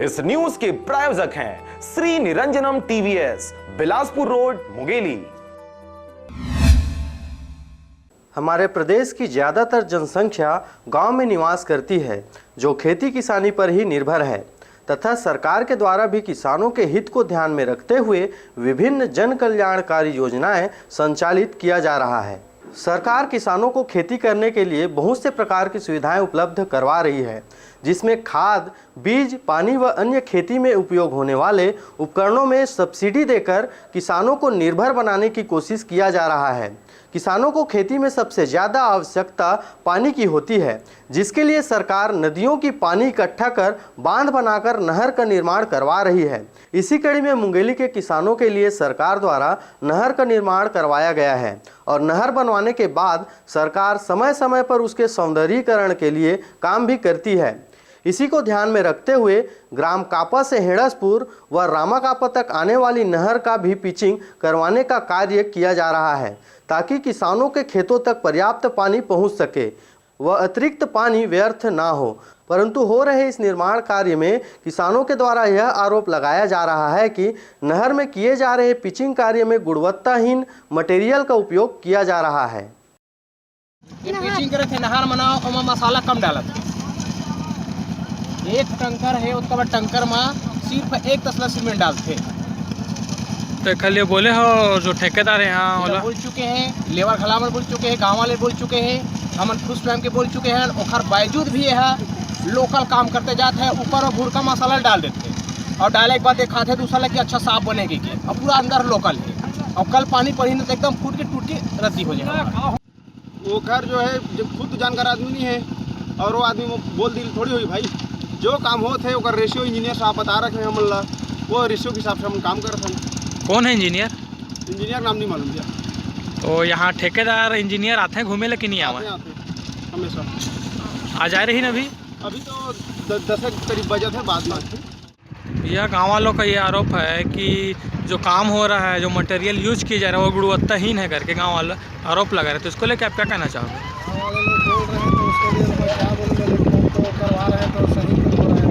इस न्यूज के प्रायोजक हैं श्री निरंजनम टीवीएस, बिलासपुर रोड, मुंगेली। हमारे प्रदेश की ज़्यादातर जनसंख्या गांव में निवास करती है, जो खेती किसानी पर ही निर्भर है तथा सरकार के द्वारा भी किसानों के हित को ध्यान में रखते हुए विभिन्न जन कल्याणकारी योजनाएं संचालित किया जा रहा है। सरकार किसानों को खेती करने के लिए बहुत से प्रकार की सुविधाएं उपलब्ध करवा रही है, जिसमें खाद, बीज, पानी व अन्य खेती में उपयोग होने वाले उपकरणों में सब्सिडी देकर किसानों को निर्भर बनाने की कोशिश किया जा रहा है। किसानों को खेती में सबसे ज़्यादा आवश्यकता पानी की होती है, जिसके लिए सरकार नदियों की पानी इकट्ठा कर बांध बनाकर नहर का निर्माण करवा रही है। इसी कड़ी में मुंगेली के किसानों के लिए सरकार द्वारा नहर का निर्माण करवाया गया है और नहर बनवाने के बाद सरकार समय समय पर उसके सौंदर्यीकरण के लिए काम भी करती है। इसी को ध्यान में रखते हुए ग्राम कापा से हेड़सपुर व रामाकापा तक आने वाली नहर का भी पिचिंग करवाने का कार्य किया जा रहा है, ताकि किसानों के खेतों तक पर्याप्त पानी पहुंच सके व अतिरिक्त पानी व्यर्थ ना हो। परंतु हो रहे इस निर्माण कार्य में किसानों के द्वारा यह आरोप लगाया जा रहा है कि नहर में किए जा रहे पिचिंग कार्य में गुणवत्ताहीन मटेरियल का उपयोग किया जा रहा है। ये पिचिंग करे थे नहर बनाओ और मसाला कम डाला था। एक टंकर है, उसका बाद टंकर में सिर्फ एक तसला सीमेंट डालते। तो कल ये बोले हो जो ठेकेदार है यहाँ वाला बोल चुके हैं, लेबर खलामर बोल चुके हैं, गांव वाले बोल चुके हैं, हम खुश टाइम के बोल चुके हैं। और बावजूद भी है लोकल काम करते जाते हैं, ऊपर और भुड़का मसाला डाल देते हैं और डाले के बाद दिखाते दूसरा कि अच्छा साफ बनेगी के, और पूरा अंदर लोकल है। और कल पानी पड़ी तो एकदम फूट के टूट के रद्दी हो जाएगा। वो घर जो है जब खुद जानकार आदमी नहीं है और वो आदमी बोल दी थोड़ी हुई भाई, जो काम होते है वो रेशियो इंजीनियर साहब बता रखे हम वो रेशियो के हिसाब से हम काम करते हैं। कौन है इंजीनियर? इंजीनियर नाम नहीं मालूम भैया। तो यहाँ ठेकेदार इंजीनियर आते हैं घूमे, लेकिन नहीं आवा हमेशा। आ जा रही ना अभी तो 10 करीब बजे थे, बाद में। यह गाँव वालों का ये आरोप है कि जो काम हो रहा है, जो मटेरियल यूज किया जा रहा है वो गुणवत्ताहीन है करके गाँव वाले आरोप लगा रहे हैं। तो इसको लेकर आप क्या कहना चाहोगे? गाँव वाले लोग बोल रहे हैं तो उसके लिए क्या बोल रहे हैं, करवा रहे हैं तो सही हो रहा है।